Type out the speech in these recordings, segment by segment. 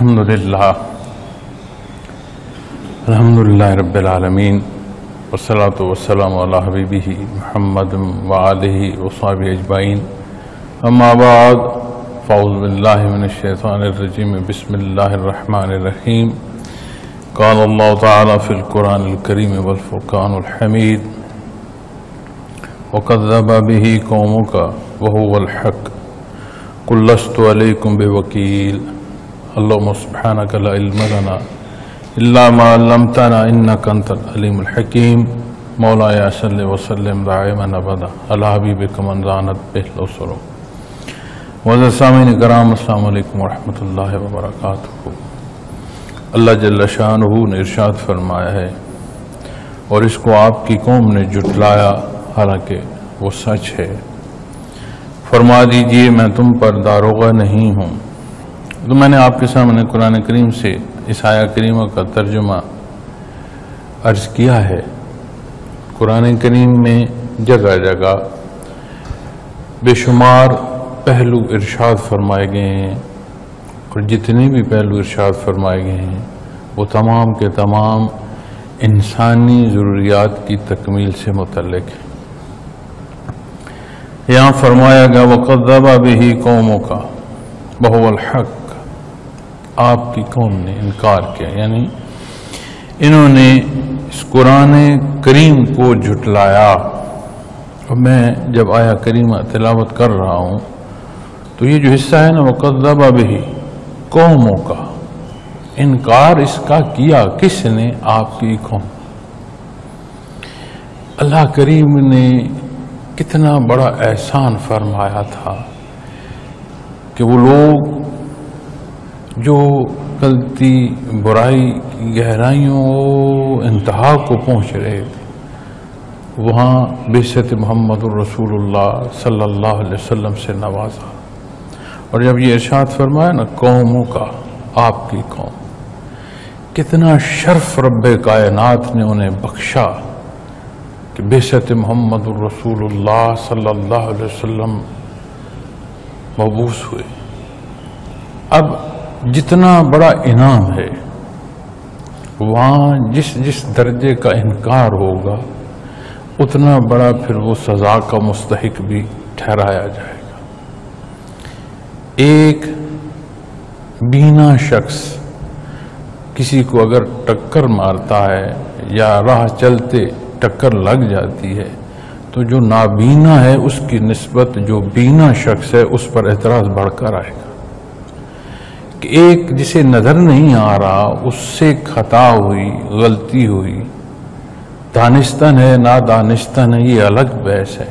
الحمدللہ رب العالمین والصلاة والسلام علی حبیبہ محمد وآلہ وصحبہ اجمعین اما بعد فاعوذ باللہ من الشیطان الرجیم بسم اللہ الرحمن الرحیم قال اللہ تعالی فی القرآن الکریم والفرقان الحمید وَقَذَّبَ بِهِ قَوْمُكَ وَهُوَ الْحَقُّ قُلْ لَسْتُ عَلَيْكُمْ بِوَكِيلٍ اللهم سبحانك لا علم لنا إلا ما علمتنا إنك أنت العليم الحكيم مولاي صل وسلم دائما أبدا على حبيبك من زانت به الأسر وعزیز سامعین کرام السلام علیکم ورحمۃ اللہ وبرکاتہ۔ اللہ جل شانہ نے ارشاد فرمایا ہے اور اس کو آپ کی قوم نے جھٹلایا حالانکہ وہ سچ ہے۔ فرما دیجئے میں تم پر داروغہ نہیں ہوں۔ تو میں نے آپ کے سامنے قرآن کریم سے اس آیہ کریمہ کا ترجمہ عرض کیا ہے۔ قرآن کریم میں جگہ جگہ بے شمار پہلو ارشاد فرمائے گئے ہیں اور جتنے بھی پہلو ارشاد فرمائے گئے ہیں وہ تمام کے تمام انسانی ضروریات کی تکمیل سے متعلق ہیں۔ یہاں فرمایا گیا وَقَذَّبَ بِهِ قَوْمُكَ وَهُوَ الْحَقُّ، آپ کی قوم نے انکار کیا، یعنی انہوں نے اس قرآن کریم کو جھٹلایا۔ اور میں جب آیہ کریمہ تلاوت کر رہا ہوں تو یہ جو حصہ ہے نا وَقَذَّبَ بِهِ قَوْمُكَ، انکار اس کا کیا کس نے؟ آپ کی قوم۔ اللہ کریم نے کتنا بڑا احسان فرمایا تھا کہ وہ لوگ جو غلطی برائی کی گہرائیوں انتہا کو پہنچ رہے تھے وہاں بعثت محمد الرسول اللہ صلی اللہ علیہ وسلم سے نوازا۔ اور جب یہ ارشاد فرمایا نا قوموں کا، آپ کی قوم، کتنا شرف رب کائنات نے انہیں بخشا کہ بعثت محمد الرسول اللہ صلی اللہ علیہ وسلم مبعوث ہوئے۔ اب جتنا بڑا انعام ہے وہاں جس درجے کا انکار ہوگا اتنا بڑا پھر وہ سزا کا مستحق بھی ٹھہرایا جائے گا۔ ایک بینا شخص کسی کو اگر ٹکر مارتا ہے یا راہ چلتے ٹکر لگ جاتی ہے تو جو نابینا ہے اس کی نسبت جو بینا شخص ہے اس پر اعتراض بڑھ کر آئے گا کہ ایک جسے نظر نہیں آ رہا اس سے خطا ہوئی، غلطی ہوئی، دانستن ہے نادانستن ہے یہ الگ بحث ہے،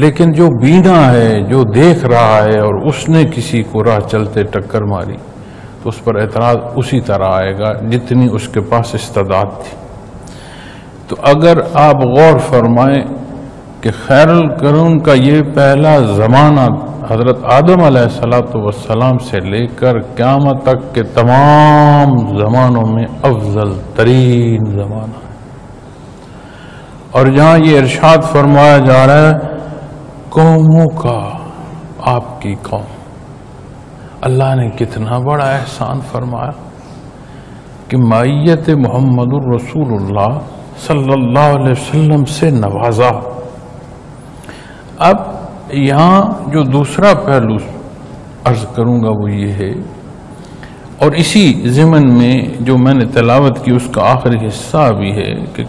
لیکن جو بینا ہے جو دیکھ رہا ہے اور اس نے کسی کو راہ چلتے ٹکر ماری تو اس پر اعتراض اسی طرح آئے گا جتنی اس کے پاس استعداد تھی۔ تو اگر آپ غور فرمائیں کہ خیر القرون کا یہ پہلا زمانہ حضرت آدم علیہ السلام سے لے کر قیامت تک کے تمام زمانوں میں افضل ترین زمانہ ہے، اور جہاں یہ ارشاد فرمایا جا رہا ہے قوموں کا، آپ کی قوم، اللہ نے کتنا بڑا احسان فرمایا کہ معیت محمد الرسول اللہ صلی اللہ علیہ وسلم سے نوازا۔ اب یہاں جو دوسرا پہلو عرض کروں گا وہ یہ ہے، اور اسی ضمن میں جو میں نے تلاوت کی اس کا آخری حصہ بھی ہے کہ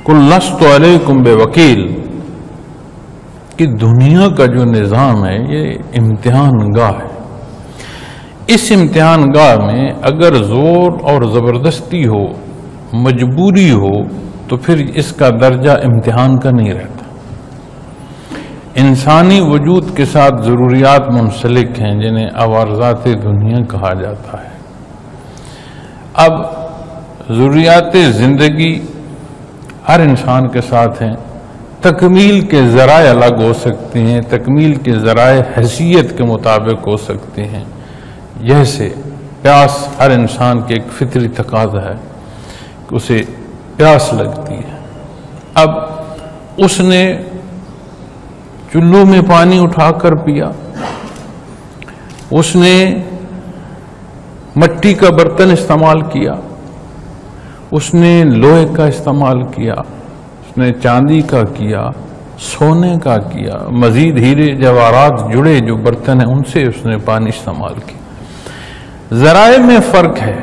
قُلْ لَسْتُ عَلَيْكُمْ بِوَكِيلٍ، کہ دنیا کا جو نظام ہے یہ امتحان گاہ ہے۔ اس امتحان گاہ میں اگر زور اور زبردستی ہو، مجبوری ہو تو پھر اس کا درجہ امتحان کا نہیں رہتا۔ انسانی وجود کے ساتھ ضروریات منسلک ہیں جنہیں عوارضات دنیا کہا جاتا ہے۔ اب ضروریات زندگی ہر انسان کے ساتھ ہیں، تکمیل کے ذرائع الگ ہو سکتے ہیں، تکمیل کے ذرائع حیثیت کے مطابق ہو سکتے ہیں۔ جیسے پیاس ہر انسان کے ایک فطری تقاضا ہے کہ اسے پیاس لگتی ہے۔ اب اس نے چلو میں پانی اٹھا کر پیا، اس نے مٹی کا برتن استعمال کیا، اس نے لوہے کا استعمال کیا، اس نے چاندی کا کیا، سونے کا کیا، مزید ہیرے جواہرات جڑے جو برتن ہیں ان سے اس نے پانی استعمال کیا۔ ذرائع میں فرق ہے،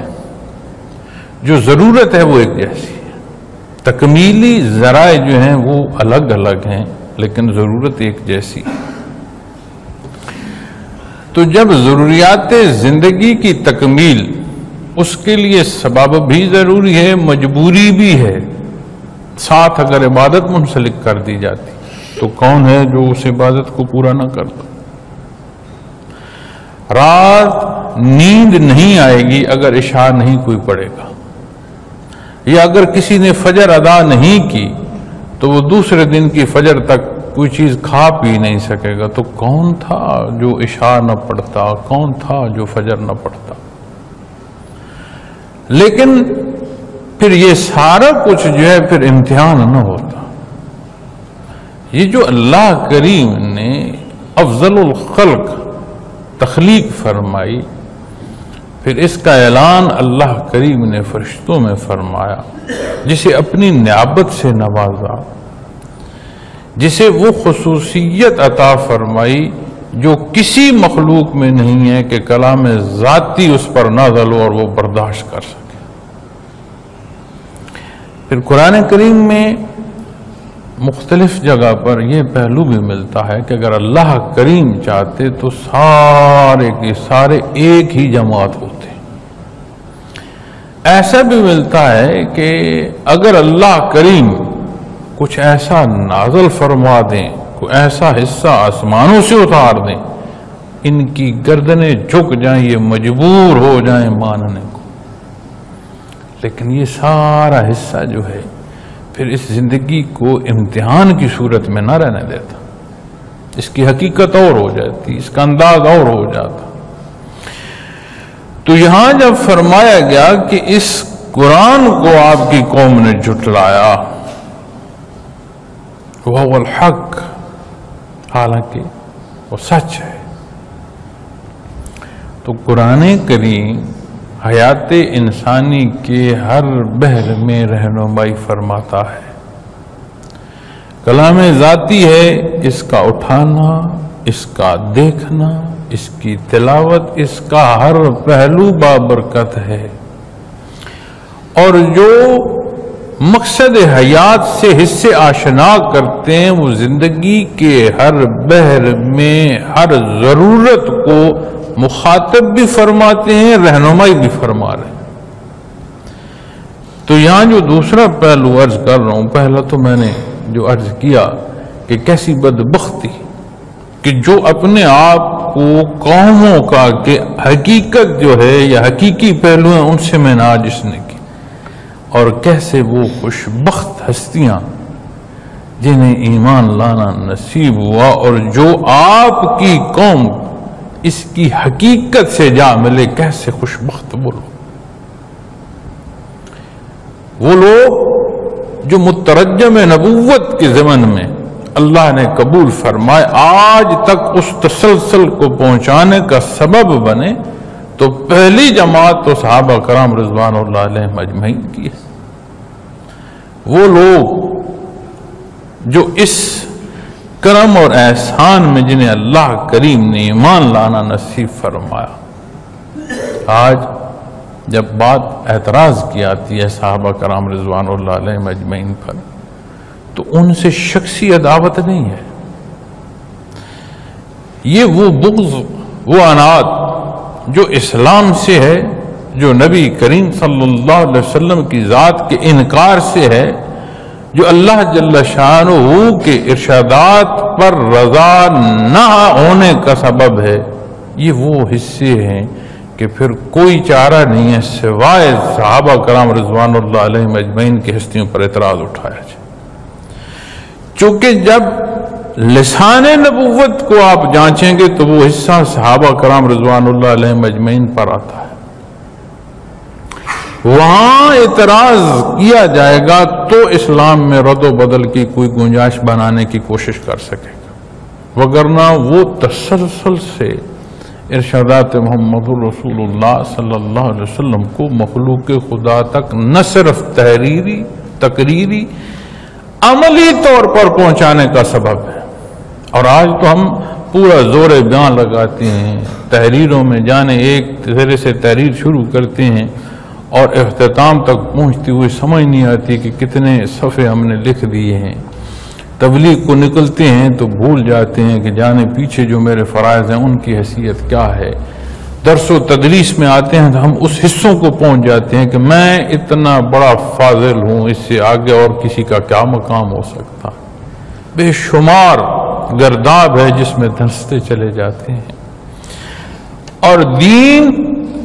جو ضرورت ہے وہ ایک جیسی ہے، تکمیلی ذرائع جو ہیں وہ الگ الگ ہیں لیکن ضرورت ایک جیسی ہے۔ تو جب ضروریات زندگی کی تکمیل، اس کے لیے سبب بھی ضروری ہے، مجبوری بھی ہے، ساتھ اگر عبادت منسلک کر دی جاتی تو کون ہے جو اس عبادت کو پورا نہ کرتا؟ رات نیند نہیں آئے گی اگر عشاء نہیں کوئی پڑھے گا، یا اگر کسی نے فجر ادا نہیں کی تو وہ دوسرے دن کی فجر تک کوئی چیز کھا پی نہیں سکے گا۔ تو کون تھا جو عشاء نہ پڑھتا، کون تھا جو فجر نہ پڑھتا؟ لیکن پھر یہ سارا کچھ جو ہے پھر امتحان نہ ہوتا۔ یہ جو اللہ کریم نے افضل الخلق تخلیق فرمائی، پھر اس کا اعلان اللہ کریم نے فرشتوں میں فرمایا، جسے اپنی نعمت سے نوازا، جسے وہ خصوصیت عطا فرمائی جو کسی مخلوق میں نہیں ہے کہ کلام ذاتی اس پر نازل ہو اور وہ برداشت کر سکے۔ پھر قرآن کریم میں مختلف جگہ پر یہ پہلو بھی ملتا ہے کہ اگر اللہ کریم چاہتے تو سارے کے سارے ایک ہی جماعت ہوتے۔ ایسا بھی ملتا ہے کہ اگر اللہ کریم کچھ ایسا نازل فرما دیں، کوئی ایسا حصہ آسمانوں سے اتار دیں، ان کی گردنیں جھک جائیں، یہ مجبور ہو جائیں ماننے کو۔ لیکن یہ سارا حصہ جو ہے پھر اس زندگی کو امتحان کی صورت میں نہ رہنے دیتا، اس کی حقیقت اور ہو جاتی، اس کا انداز اور ہو جاتا۔ تو یہاں جب فرمایا گیا کہ اس قرآن کو آپ کی قوم نے جھٹلایا، وہ الحق، حالانکہ وہ سچ ہے، تو قرآن کریم حیات انسانی کے ہر بحر میں رہنمائی فرماتا ہے۔ کلام ذاتی ہے، اس کا اٹھانا، اس کا دیکھنا، اس کی تلاوت، اس کا ہر پہلو بابرکت ہے، اور جو مقصد حیات سے حصے آشنا کرتے ہیں وہ زندگی کے ہر بحر میں ہر ضرورت کو مخاطب بھی فرماتے ہیں، رہنمائی بھی فرما رہے ہیں۔ تو یہاں جو دوسرا پہلو عرض کر رہا ہوں، پہلا تو میں نے جو عرض کیا کہ کیسی بدبختی کہ جو اپنے آپ کو قوموں کا کہ حقیقت جو ہے یا حقیقی پہلو ہیں ان سے میں ناجس نے کی، اور کیسے وہ خوشبخت ہستیاں جنہیں ایمان لانا نصیب ہوا اور جو آپ کی قوم اس کی حقیقت سے جا ملے، کیسے خوشبخت وہ لوگ جو مترجم نبوت کے زمن میں اللہ نے قبول فرمائے، آج تک اس تسلسل کو پہنچانے کا سبب بنے، تو پہلی جماعت تو صحابہ کرام رضوان اللہ علیہم اجمعین کی ہے۔ وہ لوگ جو اس کرم اور احسان میں جنہیں اللہ کریم نے ایمان لانا نصیب فرمایا، آج جب بات اعتراض کی آتی ہے صحابہ کرام رضوان اللہ علیہم اجمعین پر، تو ان سے شخصی عداوت نہیں ہے، یہ وہ بغض، وہ عناد جو اسلام سے ہے، جو نبی کریم صلی اللہ علیہ وسلم کی ذات کے انکار سے ہے، جو اللہ جل شانہ کے ارشادات پر رضا نہ ہونے کا سبب ہے، یہ وہ حصے ہیں کہ پھر کوئی چارہ نہیں ہے سوائے صحابہ کرام رضوان اللہ علیہم اجمعین کی ہستیوں پر اعتراض اٹھایا جائے۔ چونکہ جب لسان نبوت کو آپ جانچیں گے تو وہ حصہ صحابہ کرام رضوان اللہ علیہم اجمعین پر آتا ہے، وہاں اعتراض کیا جائے گا تو اسلام میں رد و بدل کی کوئی گنجائش بنانے کی کوشش کر سکے گا، وگرنہ وہ تسلسل سے ارشادات محمد رسول اللہ صلی اللہ علیہ وسلم کو مخلوق خدا تک نہ صرف تقریری عملی طور پر پہنچانے کا سبب ہے۔ اور آج تو ہم پورا زور بیان لگاتے ہیں، تحریروں میں جانے ایک طرح سے تحریر شروع کرتے ہیں اور اختتام تک پہنچتی ہوئی سمجھ نہیں آتی کہ کتنے صفحے ہم نے لکھ دیے ہیں۔ تبلیغ کو نکلتے ہیں تو بھول جاتے ہیں کہ جانے پیچھے جو میرے فرائض ہیں ان کی حیثیت کیا ہے۔ درس و تدریس میں آتے ہیں تو ہم اس حصوں کو پہنچ جاتے ہیں کہ میں اتنا بڑا فاضل ہوں، اس سے آگے اور کسی کا کیا مقام ہو سکتا۔ بے شمار گرداب ہے جس میں دھنستے چلے جاتے ہیں، اور دین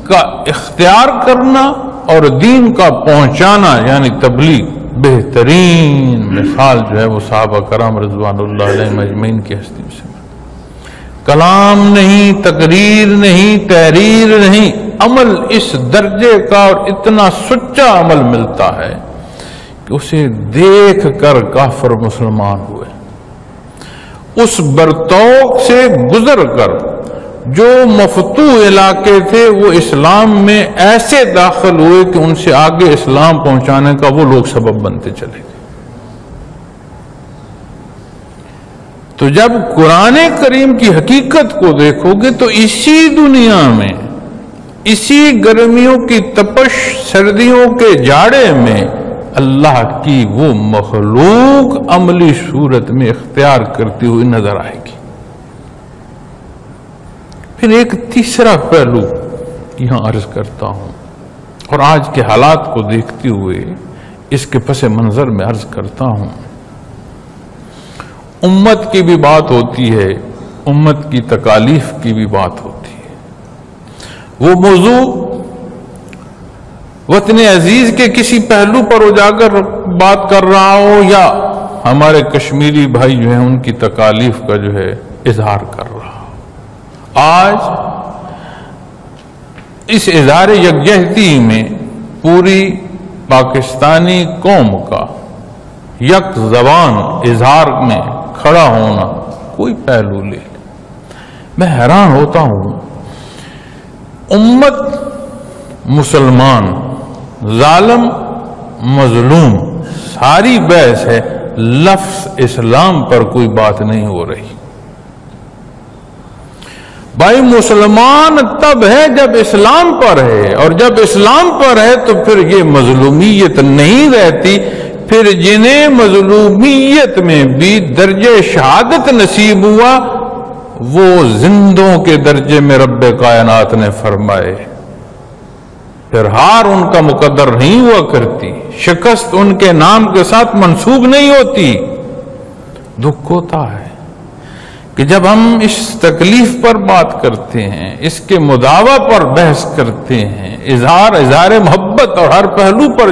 کا اختیار کرنا اور دین کا پہنچانا یعنی تبلیغ بہترین مثال جو ہے وہ صحابہ کرام رضوان اللہ علیہم اجمعین کی ہستی سے، کلام نہیں، تقریر نہیں، تحریر نہیں، عمل اس درجے کا اور اتنا سچا عمل ملتا ہے کہ اسے دیکھ کر کافر مسلمان ہوئے، اس برتوق سے گزر کر جو مفتوح علاقے تھے وہ اسلام میں ایسے داخل ہوئے کہ ان سے آگے اسلام پہنچانے کا وہ لوگ سبب بنتے چلے گئے۔ تو جب قرآن کریم کی حقیقت کو دیکھو گے تو اسی دنیا میں، اسی گرمیوں کی تپش، سردیوں کے جاڑے میں اللہ کی وہ مخلوق عملی صورت میں اختیار کرتی ہوئی نظر آئے گی۔ پھر ایک تیسرا پہلو یہاں عرض کرتا ہوں، اور آج کے حالات کو دیکھتے ہوئے اس کے پس منظر میں عرض کرتا ہوں۔ امت کی بھی بات ہوتی ہے، امت کی تکالیف کی بھی بات ہوتی ہے۔ وہ موضوع وطن عزیز کے کسی پہلو پر اجاگر بات کر رہا ہو یا ہمارے کشمیری بھائی جو ہیں ان کی تکالیف کا جو ہے اظہار کر رہا ہو، آج اس اظہار یکجہتی میں پوری پاکستانی قوم کا یک زبان اظہار میں کھڑا ہونا کوئی پہلو لے، میں حیران ہوتا ہوں۔ امت مسلمان، ظالم مظلوم، ساری بحث ہے، لفظ اسلام پر کوئی بات نہیں ہو رہی۔ بھائی مسلمان تب ہے جب اسلام پر ہے، اور جب اسلام پر ہے تو پھر یہ مظلومیت نہیں رہتی۔ پھر جنہیں مظلومیت میں بھی درجہ شہادت نصیب ہوا وہ زندوں کے درجے میں رب کائنات نے فرمائے، پھر ہار ان کا مقدر نہیں ہوا کرتی، شکست ان کے نام کے ساتھ منسوب نہیں ہوتی۔ دکھ ہوتا ہے کہ جب ہم اس تکلیف پر بات کرتے ہیں، اس کے مداوع پر بحث کرتے ہیں، اظہار محبت اور ہر پہلو پر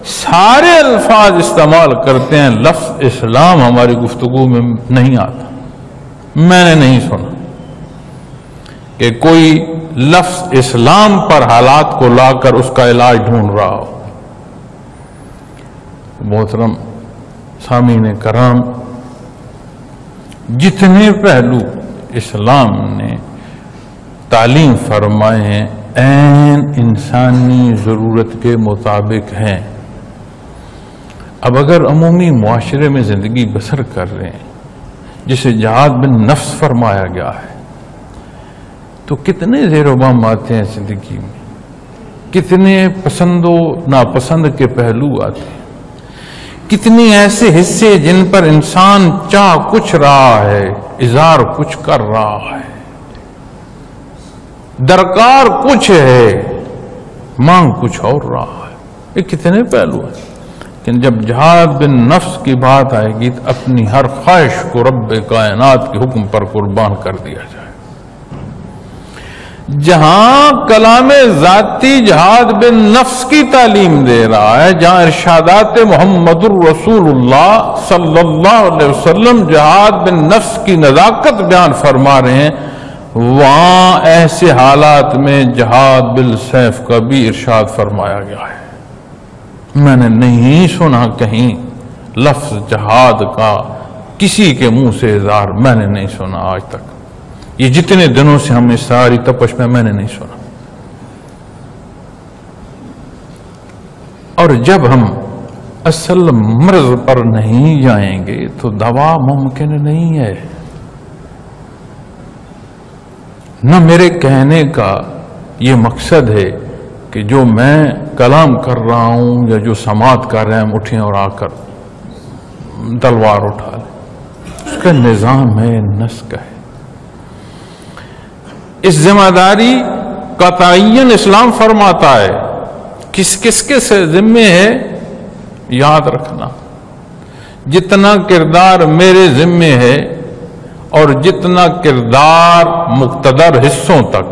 سارے الفاظ استعمال کرتے ہیں، لفظ اسلام ہماری گفتگو میں نہیں آتا۔ میں نے نہیں سنا کہ کوئی لفظ اسلام پر حالات کو لا کر اس کا علاج ڈھونڈ رہا ہو۔ محترم سامعین کرام، جتنے پہلو اسلام نے تعلیم فرمائے ہیں عین انسانی ضرورت کے مطابق ہیں۔ اب اگر عمومی معاشرے میں زندگی بسر کر رہے ہیں جسے جہاد بن نفس فرمایا گیا ہے، تو کتنے زیر و بم آتے ہیں زندگی میں، کتنے پسند و ناپسند کے پہلو آتے ہیں، کتنی ایسے حصے جن پر انسان چاہ کچھ رہا ہے، اظہار کچھ کر رہا ہے، درکار کچھ ہے، مانگ کچھ اور رہا ہے۔ یہ کتنے پہلو ہیں، لیکن جب جہاد بن نفس کی بات آئے گی تو اپنی ہر خواہش کو رب کائنات کے حکم پر قربان کر دیا جائے۔ جہاں کلام ذاتی جہاد بن نفس کی تعلیم دے رہا ہے، جہاں ارشادات محمد الرسول اللہ صلی اللہ علیہ وسلم جہاد بن نفس کی نزاکت بیان فرما رہے ہیں، وہاں ایسے حالات میں جہاد بالسیف کا بھی ارشاد فرمایا گیا ہے۔ میں نے نہیں سنا کہیں لفظ جہاد کا کسی کے منہ سے اظہار، میں نے نہیں سنا آج تک۔ یہ جتنے دنوں سے ہم اس ساری تپش میں نے نہیں سنا. اور جب ہم اصل مرض پر نہیں جائیں گے تو دوا ممکن نہیں ہے. نہ میرے کہنے کا یہ مقصد ہے کہ جو میں کلام کر رہا ہوں یا جو سماعت کر رہے ہیں ہم اٹھیں اور آ کر تلوار اٹھا لیں. اس کا نظام ہے، نسق ہے. اس ذمہ داری کا تعین اسلام فرماتا ہے. کس کس کے ذمے ہے یاد رکھنا. جتنا کردار میرے ذمے ہے اور جتنا کردار مقتدر حصوں تک،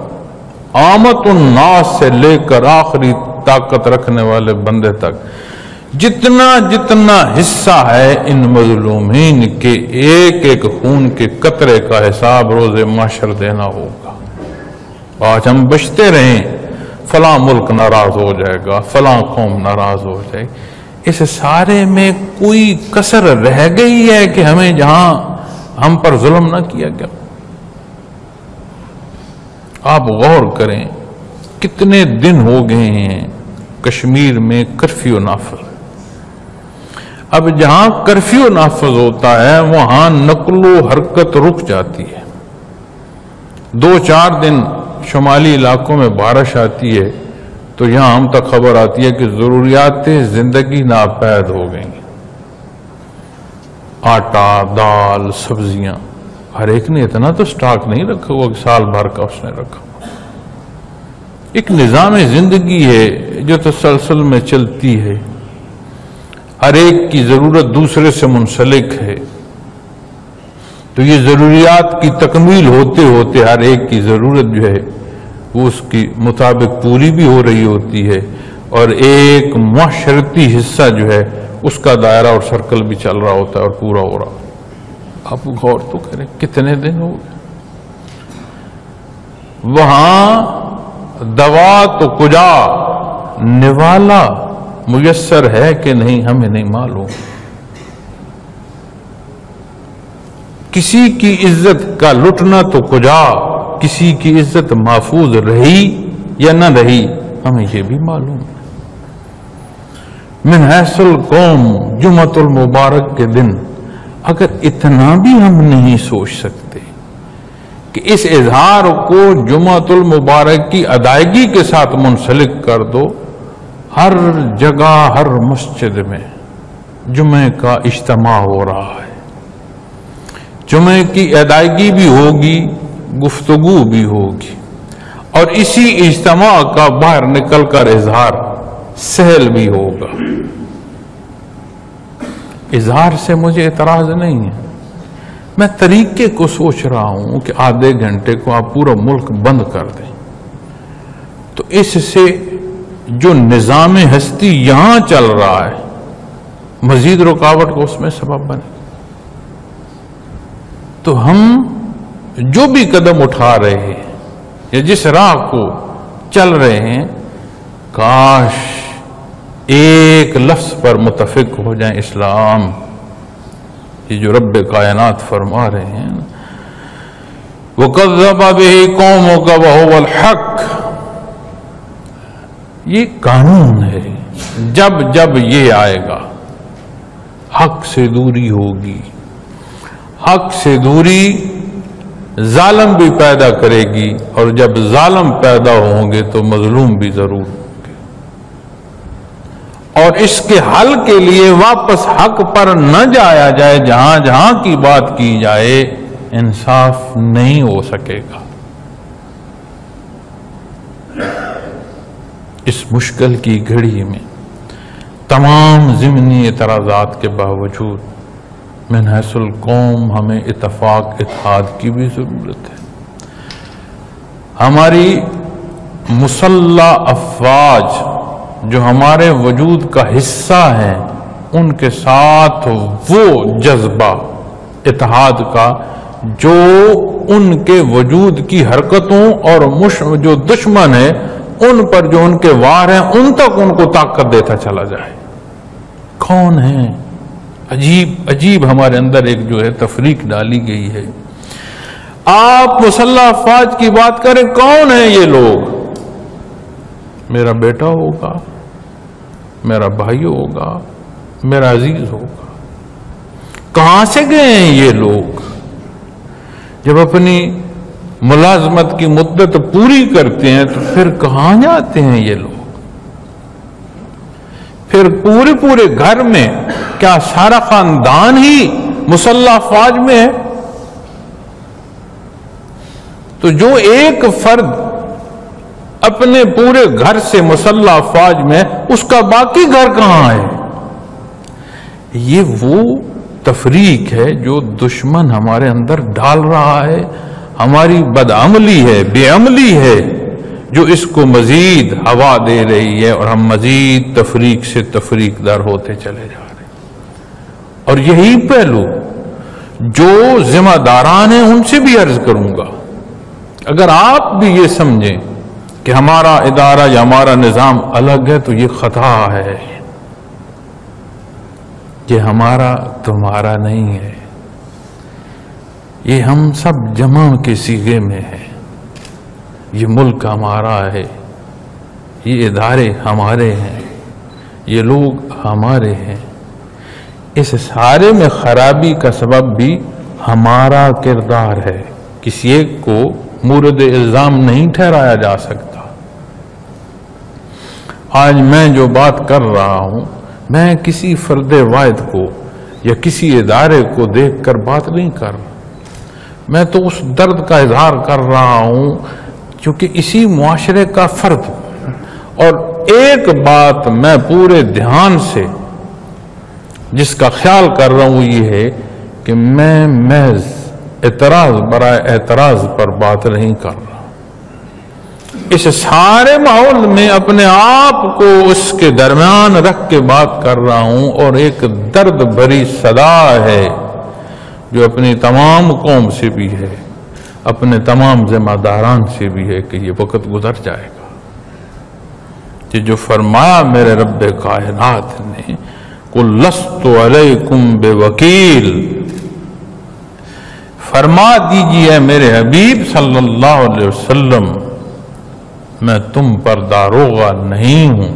عامت الناس سے لے کر آخری طاقت رکھنے والے بندے تک، جتنا جتنا حصہ ہے ان مظلومین کے ایک ایک خون کے قطرے کا حساب روز محشر دینا ہوگا. آج ہم بچتے رہیں فلاں ملک ناراض ہو جائے گا، فلاں قوم ناراض ہو جائے گی. اس سارے میں کوئی کسر رہ گئی ہے کہ ہمیں جہاں ہم پر ظلم نہ کیا گیا؟ آپ غور کریں کتنے دن ہو گئے ہیں کشمیر میں کرفیو نافذ. اب جہاں کرفیو نافذ ہوتا ہے وہاں نقل و حرکت رک جاتی ہے. 2-4 دن شمالی علاقوں میں بارش آتی ہے تو یہاں ہم تک خبر آتی ہے کہ ضروریات زندگی ناپید ہو گئیں. آٹا، دال، سبزیاں، ہر ایک نے اتنا تو سٹاک نہیں رکھا ہوا کہ سال بھر کا اس نے رکھا. ایک نظام زندگی ہے جو تسلسل میں چلتی ہے. ہر ایک کی ضرورت دوسرے سے منسلک ہے. تو یہ ضروریات کی تکمیل ہوتے ہوتے ہر ایک کی ضرورت جو ہے وہ اس کی مطابق پوری بھی ہو رہی ہوتی ہے، اور ایک معاشرتی حصہ جو ہے اس کا دائرہ اور سرکل بھی چل رہا ہوتا ہے اور پورا ہو رہا. آپ غور تو کریں کتنے دن ہو گئے. وہاں دوا تو کجا، نوالا میسر ہے کہ نہیں ہمیں نہیں معلوم. کسی کی عزت کا لٹنا تو کجا، کسی کی عزت محفوظ رہی یا نہ رہی ہمیں یہ بھی معلوم. من حیث القوم جمعۃ المبارک کے دن اگر اتنا بھی ہم نہیں سوچ سکتے کہ اس اظہار کو جمعۃ المبارک کی ادائیگی کے ساتھ منسلک کر دو، ہر جگہ ہر مسجد میں جمعے کا اجتماع ہو رہا ہے، جمعے کی ادائیگی بھی ہوگی، گفتگو بھی ہوگی، اور اسی اجتماع کا باہر نکل کر اظہار سہل بھی ہوگا. اظہار سے مجھے اعتراض نہیں ہے. میں طریقے کو سوچ رہا ہوں کہ آدھے گھنٹے کو آپ پورا ملک بند کر دیں تو اس سے جو نظام ہستی یہاں چل رہا ہے مزید رکاوٹ کو اس میں سبب بنے. تو ہم جو بھی قدم اٹھا رہے ہیں یا جس راہ کو چل رہے ہیں، کاش ایک لفظ پر متفق ہو جائیں، اسلام. یہ جو رب کائنات فرما رہے ہیں وَكَذَّبَ بِهِ قَوْمُكَ وَهُوَ الْحَقُّ، یہ قانون ہے. جب جب یہ آئے گا حق سے دوری ہوگی. حق سے دوری ظالم بھی پیدا کرے گی، اور جب ظالم پیدا ہوں گے تو مظلوم بھی ضرور ہوں گے. اور اس کے حل کے لیے واپس حق پر نہ جایا جائے، جہاں جہاں کی بات کی جائے انصاف نہیں ہو سکے گا. اس مشکل کی گھڑی میں تمام ضمنی اعتراضات کے باوجود من حیث القوم ہمیں اتفاق اتحاد کی بھی ضرورت ہے. ہماری مسلح افواج جو ہمارے وجود کا حصہ ہیں ان کے ساتھ وہ جذبہ اتحاد کا جو ان کے وجود کی حرکتوں اور جو دشمن ہے ان پر جو ان کے وار ہیں ان تک ان کو طاقت دیتا چلا جائے. کون ہیں؟ عجیب عجیب ہمارے اندر ایک جو ہے تفریق ڈالی گئی ہے. آپ مسلح افواج کی بات کریں، کون ہیں یہ لوگ؟ میرا بیٹا ہوگا، میرا بھائی ہوگا، میرا عزیز ہوگا۔ کہاں سے گئے ہیں یہ لوگ؟ جب اپنی ملازمت کی مدت پوری کرتے ہیں تو پھر کہاں جاتے ہیں یہ لوگ؟ پھر پورے گھر میں کیا سارا خاندان ہی مسلح افواج میں ہے؟ تو جو ایک فرد اپنے پورے گھر سے مسلح افواج میں، اس کا باقی گھر کہاں ہے؟ یہ وہ تفریق ہے جو دشمن ہمارے اندر ڈال رہا ہے، ہماری بدعملی ہے، بے عملی ہے، جو اس کو مزید ہوا دے رہی ہے، اور ہم مزید تفریق سے تفریق دار ہوتے چلے جا رہے ہیں۔ اور یہی پہلو جو ذمہ داران ہیں ان سے بھی عرض کروں گا، اگر آپ بھی یہ سمجھیں کہ ہمارا ادارہ یا ہمارا نظام الگ ہے تو یہ خطا ہے، یہ ہمارا تمہارا نہیں ہے، یہ ہم سب جمع کے صیغے میں ہے، یہ ملک ہمارا ہے، یہ ادارے ہمارے ہیں، یہ لوگ ہمارے ہیں۔ اس سارے میں خرابی کا سبب بھی ہمارا کردار ہے، کسی ایک کو مورد الزام نہیں ٹھہرایا جا سکتا۔ آج میں جو بات کر رہا ہوں، میں کسی فرد واحد کو یا کسی ادارے کو دیکھ کر بات نہیں کر رہا، میں تو اس درد کا اظہار کر رہا ہوں کیونکہ اسی معاشرے کا فرد ہوں۔ اور ایک بات میں پورے دھیان سے جس کا خیال کر رہا ہوں یہ ہے کہ میں محض اعتراض برائے اعتراض پر بات نہیں کر رہا، اس سارے ماحول میں اپنے آپ کو اس کے درمیان رکھ کے بات کر رہا ہوں، اور ایک درد بھری صدا ہے جو اپنی تمام قوم سے بھی ہے، اپنے تمام ذمہ داران سے بھی ہے کہ یہ وقت گزر جائے گا کہ جو فرمایا میرے رب کائنات نے، قُلْ لَسْتُ عَلَيْكُمْ بِوَكِيلٍ، فرما دیجئے میرے حبیب صلی اللہ علیہ وسلم، میں تم پر داروغہ نہیں ہوں۔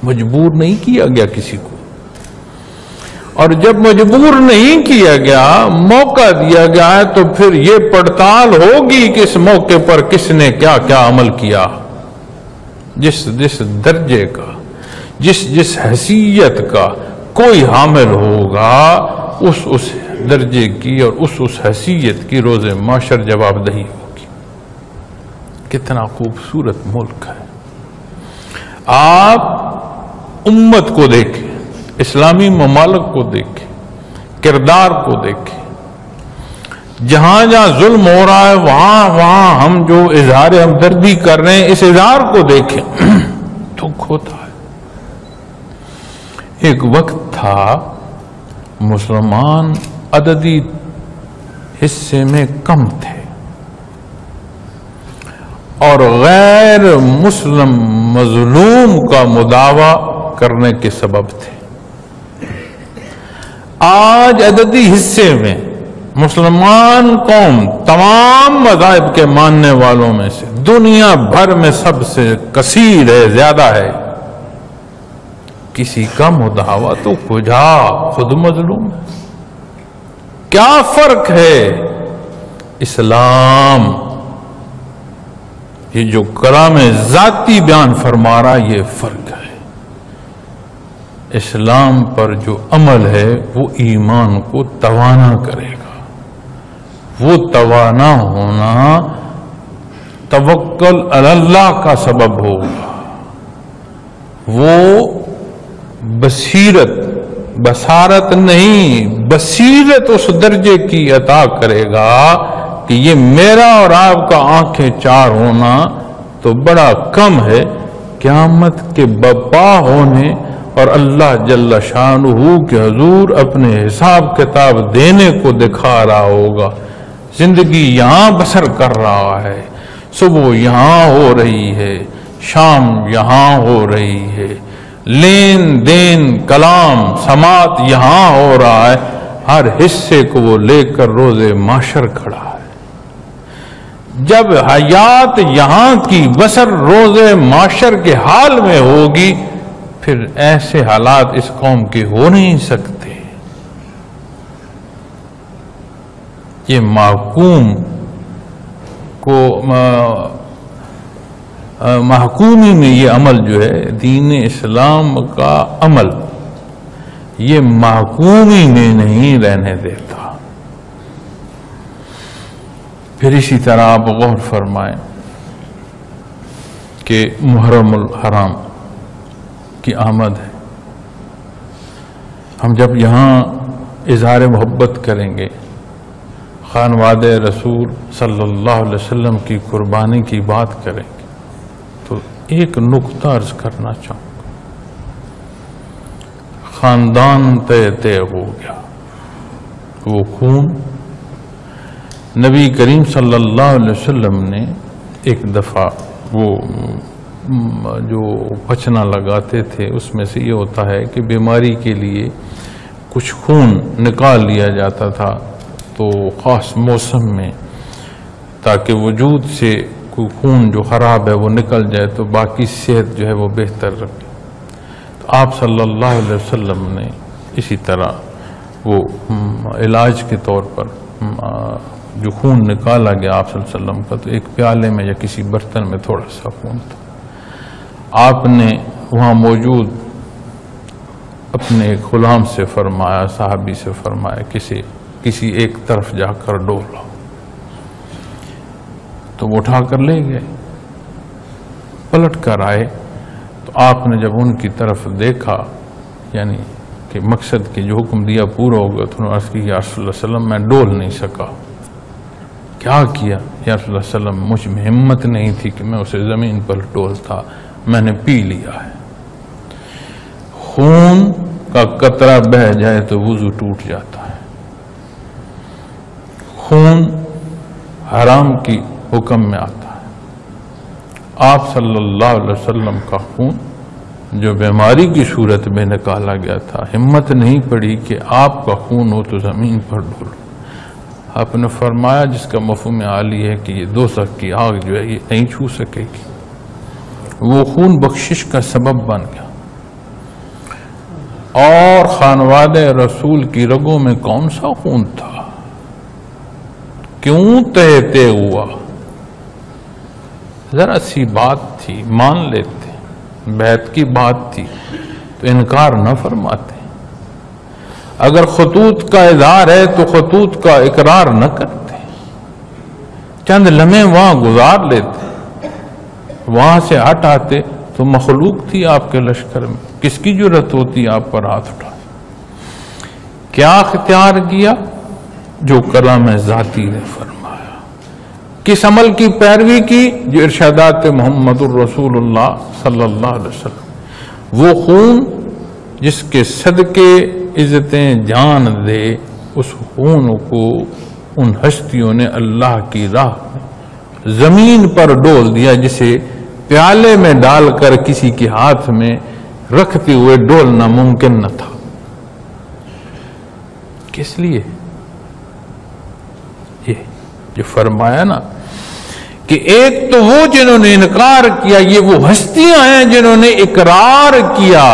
مجبور نہیں کیا گیا کسی کو، اور جب مجبور نہیں کیا گیا، موقع دیا گیا ہے تو پھر یہ پڑتال ہوگی کہ اس موقع پر کس نے کیا کیا عمل کیا۔ جس درجے کا، جس حیثیت کا کوئی حامل ہوگا، اس درجے کی اور اس حیثیت کی روز محشر جواب دہی ہوگی۔ کتنا خوبصورت ملک ہے۔ آپ امت کو دیکھیں، اسلامی ممالک کو دیکھیں، کردار کو دیکھیں، جہاں جہاں ظلم ہو رہا ہے وہاں ہم جو اظہار ہمدردی کر رہے ہیں، اس اظہار کو دیکھیں، دکھ ہوتا ہے۔ ایک وقت تھا مسلمان عددی حصے میں کم تھے اور غیر مسلم مظلوم کا مداوع کرنے کے سبب تھے۔ آج عددی حصے میں مسلمان قوم تمام مذاہب کے ماننے والوں میں سے دنیا بھر میں سب سے کثیر ہے، زیادہ ہے۔ کسی کا مداوع تو کجا، خود مظلوم ہے۔ کیا فرق ہے؟ اسلام یہ جو کلام ذاتی بیان فرما رہا، یہ فرق ہے۔ اسلام پر جو عمل ہے وہ ایمان کو توانا کرے گا۔ وہ توانا ہونا توکل علی اللہ کا سبب ہوگا۔ وہ بصارت نہیں، بصیرت اس درجے کی عطا کرے گا کہ یہ میرا اور آپ کا آنکھیں چار ہونا تو بڑا کم ہے، قیامت کے برپا ہونے اور اللہ جل شانہ کے حضور اپنے حساب کتاب دینے کو دکھا رہا ہوگا۔ زندگی یہاں بسر کر رہا ہے، صبح یہاں ہو رہی ہے، شام یہاں ہو رہی ہے، لین دین کلام سماعت یہاں ہو رہا ہے، ہر حصے کو وہ لے کر روز محشر کھڑا ہے۔ جب حیات یہاں کی بسر روز معاشر کے حال میں ہوگی، پھر ایسے حالات اس قوم کے ہو نہیں سکتے۔ یہ محکوم کو محکومی میں یہ عمل جو ہے دین اسلام کا عمل، یہ محکومی میں نہیں رہنے دیتا۔ پھر اسی طرح آپ غور فرمائیں کہ محرم الحرام کی آمد ہے۔ ہم جب یہاں اظہار محبت کریں گے، خانواد رسول صلی اللہ علیہ وسلم کی قربانی کی بات کریں گے، تو ایک نقطہ عرض کرنا چاہوں گا۔ خاندان طے ہو گیا، وہ خون نبی کریم صلی اللہ علیہ وسلم نے ایک دفعہ وہ جو پچنا لگاتے تھے، اس میں سے یہ ہوتا ہے کہ بیماری کے لیے کچھ خون نکال لیا جاتا تھا تو خاص موسم میں، تاکہ وجود سے کوئی خون جو خراب ہے وہ نکل جائے تو باقی صحت جو ہے وہ بہتر رکھے۔ تو آپ صلی اللہ علیہ وسلم نے اسی طرح وہ علاج کے طور پر جو خون نکالا گیا آپ صلی اللہ علیہ وسلم کا، تو ایک پیالے میں یا کسی برتن میں تھوڑا سا خون تھا۔ آپ نے وہاں موجود اپنے ایک غلام سے فرمایا، صحابی سے فرمایا، کسی ایک طرف جا کر ڈولو، تو وہ اٹھا کر لے گئے۔ پلٹ کر آئے تو آپ نے جب ان کی طرف دیکھا، یعنی کہ مقصد کے جو حکم دیا پورا ہو گیا، تو انہوں نے عرض کی یا رسول اللہ صلی اللہ علیہ وسلم میں ڈول نہیں سکا۔ کیا کیا؟ یا رسول اللہ صلی اللہ علیہ وسلم مجھ میں ہمت نہیں تھی کہ میں اسے زمین پر ڈولتا، میں نے پی لیا ہے۔ خون کا قطرہ بہہ جائے تو وضو ٹوٹ جاتا ہے۔ خون حرام کی حکم میں آتا ہے۔ آپ صلی اللہ علیہ وسلم کا خون جو بیماری کی صورت میں نکالا گیا تھا، ہمت نہیں پڑی کہ آپ کا خون ہو تو زمین پر ڈولو۔ آپ نے فرمایا جس کا مفہوم عالی ہے کہ یہ دوزخ کی آگ جو ہے یہ نہیں چھو سکے گی۔ وہ خون بخشش کا سبب بن گیا۔ اور خانواد رسول کی رگوں میں کون سا خون تھا؟ کیوں طے ہوا؟ ذرا سی بات تھی، مان لیتے، بیعت کی بات تھی تو انکار نہ فرماتے۔ اگر خطوط کا اظہار ہے تو خطوط کا اقرار نہ کرتے، چند لمحے وہاں گزار لیتے، وہاں سے ہٹ آتے تو مخلوق تھی آپ کے لشکر میں، کس کی جرت ہوتی آپ پر ہاتھ اٹھا؟ کیا اختیار کیا؟ جو کلام ذاتی نے فرمایا۔ کس عمل کی پیروی کی؟ جو ارشادات محمد الرسول اللہ صلی اللہ علیہ وسلم۔ وہ خون جس کے صدقے عزتیں جان دے، اس خون کو ان ہستیوں نے اللہ کی راہ میں زمین پر ڈول دیا، جسے پیالے میں ڈال کر کسی کے ہاتھ میں رکھتے ہوئے ڈولنا ممکن نہ تھا۔ کس لیے؟ یہ جو فرمایا نا کہ ایک تو وہ جنہوں نے انکار کیا، یہ وہ ہستیاں ہیں جنہوں نے اقرار کیا،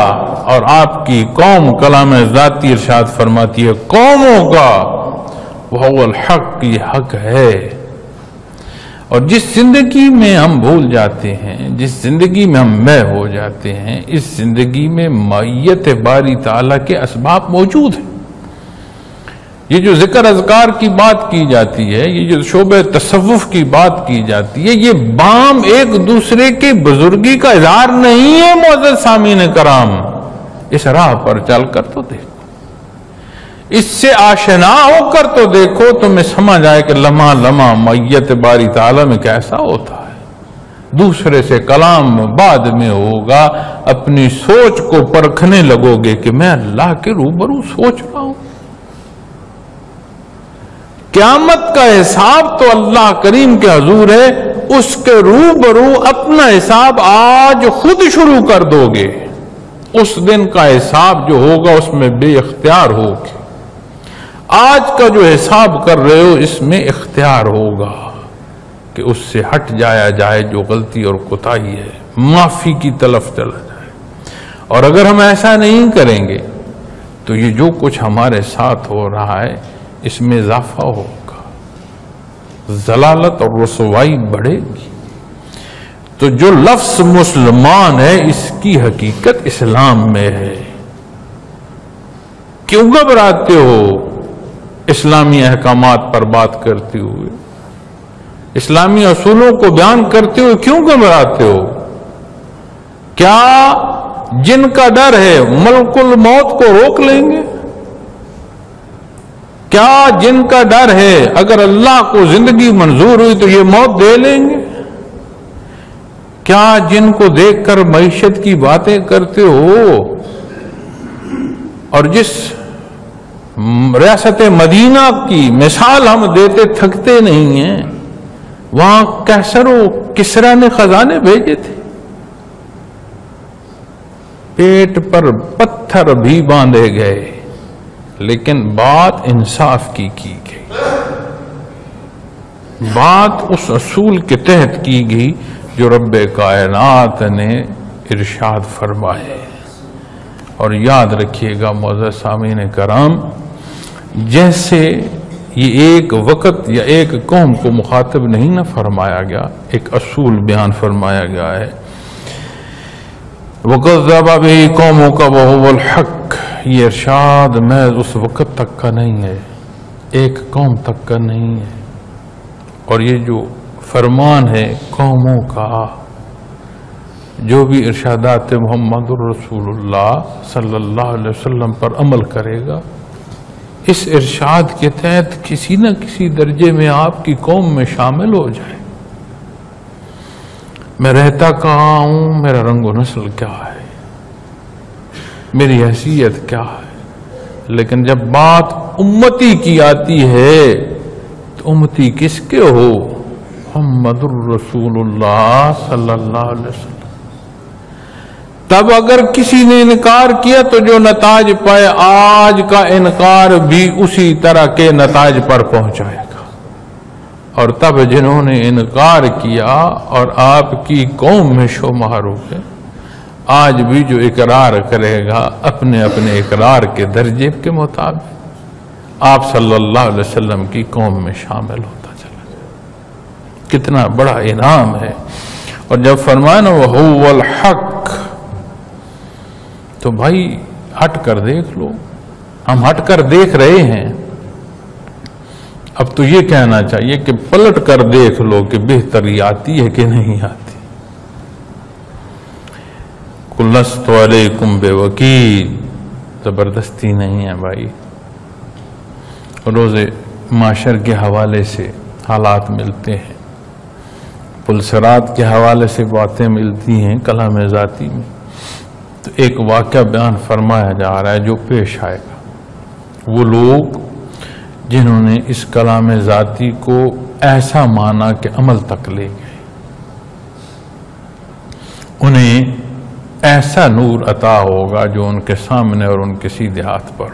اور آپ کی قوم کلام ذاتی ارشاد فرماتی ہے قوموں کا وہ الحق، یہ حق ہے۔ اور جس زندگی میں ہم بھول جاتے ہیں، جس زندگی میں ہم میں ہو جاتے ہیں، اس زندگی میں معیت باری تعالیٰ کے اسباب موجود ہیں۔ یہ جو ذکر اذکار کی بات کی جاتی ہے، یہ جو شعبہ تصوف کی بات کی جاتی ہے، یہ بام ایک دوسرے کے بزرگی کا اظہار نہیں ہے۔ معزز سامعین کرام، اس راہ پر چل کر تو دیکھو، اس سے آشنا ہو کر تو دیکھو، تمہیں سمجھ آئے کہ لمحہ لمحہ معیت باری تعالیٰ میں کیسا ہوتا ہے۔ دوسرے سے کلام بعد میں ہوگا، اپنی سوچ کو پرکھنے لگو گے کہ میں اللہ کے روبرو سوچ رہا ہوں۔ قیامت کا حساب تو اللہ کریم کے حضور ہے، اس کے روبرو اپنا حساب آج خود شروع کر دو گے۔ اس دن کا حساب جو ہوگا اس میں بے اختیار ہوگے۔ آج کا جو حساب کر رہے ہو اس میں اختیار ہوگا۔ کہ اس سے ہٹ جایا جائے جو غلطی اور کوتاہی ہے، معافی کی طرف چلا جائے. اور اگر ہم ایسا نہیں کریں گے تو یہ جو کچھ ہمارے ساتھ ہو رہا ہے اس میں اضافہ ہوگا، ضلالت اور رسوائی بڑھے گی. تو جو لفظ مسلمان ہے اس کی حقیقت اسلام میں ہے. کیوں گھبراتے ہو اسلامی احکامات پر بات کرتے ہوئے؟ اسلامی اصولوں کو بیان کرتے ہوئے کیوں گھبراتے ہو؟ کیا جن کا ڈر ہے ملک الموت کو روک لیں گے؟ کیا جن کا ڈر ہے اگر اللہ کو زندگی منظور ہوئی تو یہ موت دے لیں گے؟ کیا جن کو دیکھ کر معیشت کی باتیں کرتے ہو اور جس ریاست مدینہ کی مثال ہم دیتے تھکتے نہیں ہیں، وہاں کیسر و کسرا نے خزانے بھیجے تھے، پیٹ پر پتھر بھی باندھے گئے، لیکن بات انصاف کی گئی، بات اس اصول کے تحت کی گئی جو رب کائنات نے ارشاد فرمائے. اور یاد رکھیے گا معزز سامعین کرام، جیسے یہ ایک وقت یا ایک قوم کو مخاطب نہیں نہ فرمایا گیا، ایک اصول بیان فرمایا گیا ہے. وَكَذَّبَ بِهِ قَوْمُكَ وَهُوَ الْحَقُّ، یہ ارشاد محض اس وقت تک کا نہیں ہے، ایک قوم تک کا نہیں ہے. اور یہ جو فرمان ہے قوموں کا، جو بھی ارشادات محمد رسول اللہ صلی اللہ علیہ وسلم پر عمل کرے گا، اس ارشاد کے تحت کسی نہ کسی درجے میں آپ کی قوم میں شامل ہو جائے. میں رہتا کہاں ہوں، میرا رنگ و نسل کیا ہے، میری حیثیت کیا ہے، لیکن جب بات امتی کی آتی ہے تو امتی کس کے ہو؟ محمد الرسول اللہ صلی اللہ علیہ وسلم. تب اگر کسی نے انکار کیا تو جو نتائج پائے، آج کا انکار بھی اسی طرح کے نتائج پر پہنچائے گا. اور تب جنہوں نے انکار کیا اور آپ کی قوم میں شمار ہوئے، آج بھی جو اقرار کرے گا اپنے اپنے اقرار کے درجے کے مطابق آپ صلی اللہ علیہ وسلم کی قوم میں شامل ہوتا چلا جائے. کتنا بڑا انعام ہے. اور جب فرمانا وَهُوَ الْحَقُّ، تو بھائی ہٹ کر دیکھ لو. ہم ہٹ کر دیکھ رہے ہیں، اب تو یہ کہنا چاہیے کہ پلٹ کر دیکھ لو کہ بہتری آتی ہے کہ نہیں آتی. قُلْ لَسْتُ عَلَيْكُمْ بِوَكِيلٍ، زبردستی نہیں ہے بھائی. روز معاشر کے حوالے سے حالات ملتے ہیں، پلسرات کے حوالے سے باتیں ملتی ہیں کلام ذاتی میں. تو ایک واقعہ بیان فرمایا جا رہا ہے جو پیش آئے گا. وہ لوگ جنہوں نے اس کلام ذاتی کو ایسا مانا کہ عمل تک لے گئے، انہیں ایسا نور عطا ہوگا جو ان کے سامنے اور ان کے سیدھے ہاتھ پر،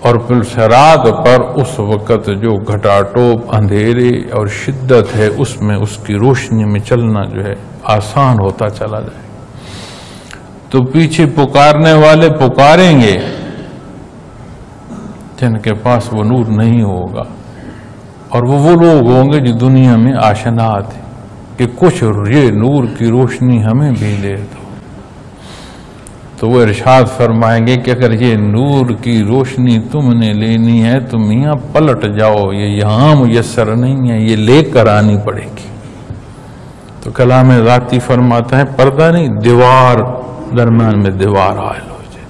اور پلسرات پر اس وقت جو گھٹاٹوپ اندھیرے اور شدت ہے اس میں اس کی روشنی میں چلنا جو ہے آسان ہوتا چلا جائے. تو پیچھے پکارنے والے پکاریں گے جن کے پاس وہ نور نہیں ہوگا، اور وہ لوگ ہوں گے جو دنیا میں آشنا تھے کہ کچھ یہ نور کی روشنی ہمیں بھی دے دو. تو وہ ارشاد فرمائیں گے کہ اگر یہ نور کی روشنی تم نے لینی ہے تو میاں پلٹ جاؤ، یہ یہاں میسر نہیں ہے، یہ لے کر آنی پڑے گی. تو کلام ذاتی فرماتا ہے پردہ نہیں، دیوار، درمیان میں دیوار حائل ہو جائے.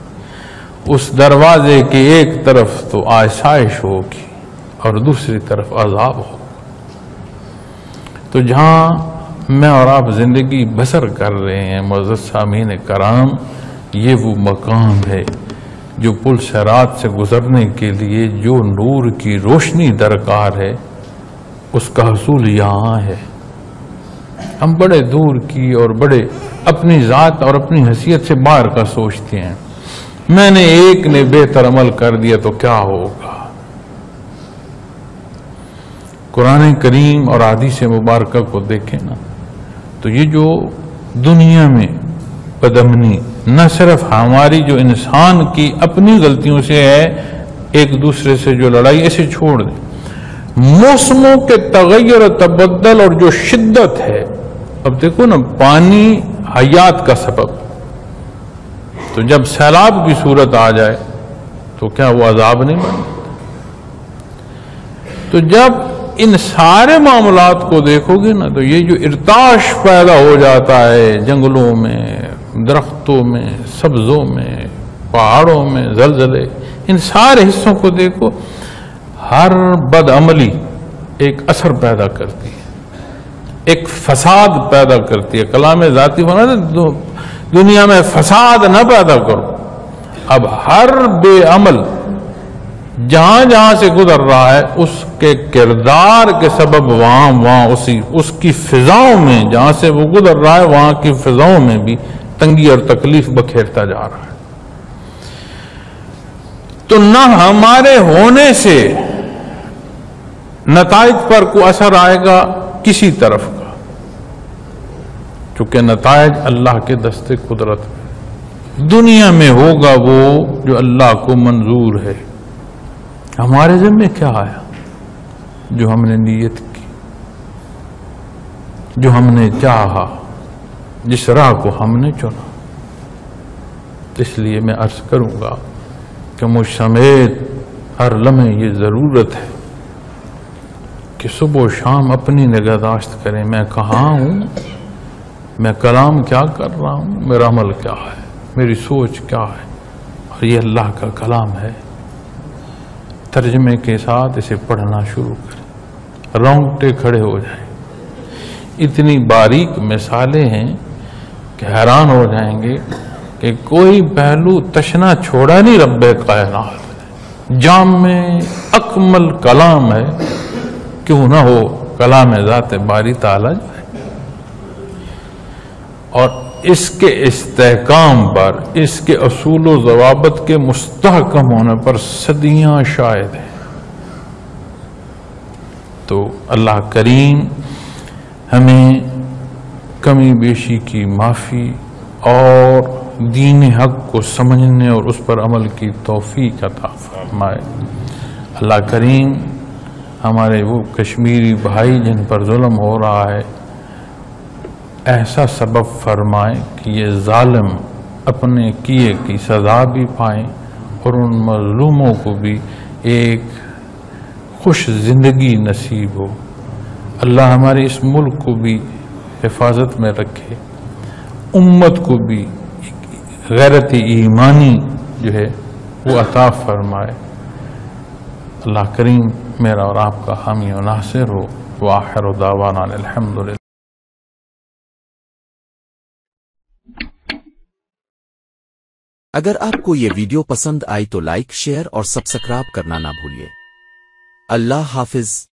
اس دروازے کی ایک طرف تو آسائش ہوگی اور دوسری طرف عذاب ہوگا. تو جہاں میں اور آپ زندگی بسر کر رہے ہیں معزز سامعین کرام، یہ وہ مقام ہے جو پل صراط سے گزرنے کے لیے جو نور کی روشنی درکار ہے اس کا حصول یہاں ہے. ہم بڑے دور کی اور بڑے اپنی ذات اور اپنی حیثیت سے باہر کا سوچتے ہیں. میں نے ایک نے بہتر عمل کر دیا تو کیا ہوگا. قرآن کریم اور حدیث مبارکہ کو دیکھیں نا تو یہ جو دنیا میں بدامنی نہ صرف ہماری جو انسان کی اپنی غلطیوں سے ہے، ایک دوسرے سے جو لڑائی ایسے چھوڑ دیں، موسموں کے تغیر و تبدل اور جو شدت ہے، اب دیکھو نا پانی حیات کا سبب، تو جب سیلاب کی صورت آ جائے تو کیا وہ عذاب نہیں بنتا؟ تو جب ان سارے معاملات کو دیکھو گے نا تو یہ جو ارتاش پیدا ہو جاتا ہے جنگلوں میں، درختوں میں، سبزوں میں، پہاڑوں میں، زلزلے، ان سارے حصوں کو دیکھو، ہر بد عملی ایک اثر پیدا کرتی ہے، ایک فساد پیدا کرتی ہے۔ کلام ذاتی ہونا دنیا میں فساد نہ پیدا کرو۔ اب ہر بے عمل جہاں جہاں سے گزر رہا ہے اس کے کردار کے سبب وہاں اس کی فضاؤں میں، جہاں سے وہ گزر رہا ہے وہاں کی فضاؤں میں بھی تنگی اور تکلیف بکھیرتا جا رہا ہے۔ تو نہ ہمارے ہونے سے نتائج پر کوئی اثر آئے گا کسی طرف کا، چونکہ نتائج اللہ کے دستے قدرت میں دنیا میں ہوگا وہ جو اللہ کو منظور ہے۔ ہمارے ذمہ کیا آیا؟ جو ہم نے نیت کی، جو ہم نے چاہا، جس راہ کو ہم نے چنا۔ اس لیے میں عرض کروں گا کہ مجھ سمیت ہر لمحے یہ ضرورت ہے کہ صبح و شام اپنی نگہداشت کریں، میں کہاں ہوں، میں کلام کیا کر رہا ہوں، میرا عمل کیا ہے، میری سوچ کیا ہے، اور یہ اللہ کا کلام ہے۔ ترجمے کے ساتھ اسے پڑھنا شروع کریں، رونگٹے کھڑے ہو جائیں۔ اتنی باریک مثالیں ہیں کہ حیران ہو جائیں گے کہ کوئی پہلو تشنا چھوڑا نہیں رب کائنات، جامع اکمل کلام ہے، کیوں نہ ہو کلام ذات باری تعالی جو ہے۔ اور اس کے استحکام پر، اس کے اصول و ضوابط کے مستحکم ہونے پر صدیاں شاہد ہیں۔ تو اللہ کریم ہمیں کمی بیشی کی معافی اور دین حق کو سمجھنے اور اس پر عمل کی توفیق عطا فرمائے۔ اللہ کریم ہمارے وہ کشمیری بھائی جن پر ظلم ہو رہا ہے ایسا سبب فرمائے کہ یہ ظالم اپنے کیے کی سزا بھی پائیں اور ان مظلوموں کو بھی ایک خوش زندگی نصیب ہو۔ اللہ ہمارے اس ملک کو بھی حفاظت میں رکھے، امت کو بھی غیرت ایمانی جو ہے وہ عطا فرمائے۔ اللہ کریم میرا اور آپ کا حامی و ناصر ہو۔ وآخر دعوانا الحمدللہ۔ اگر آپ کو یہ ویڈیو پسند آئی تو لائک، شیئر اور سبسکرائب کرنا نہ بھولیے۔ اللہ حافظ۔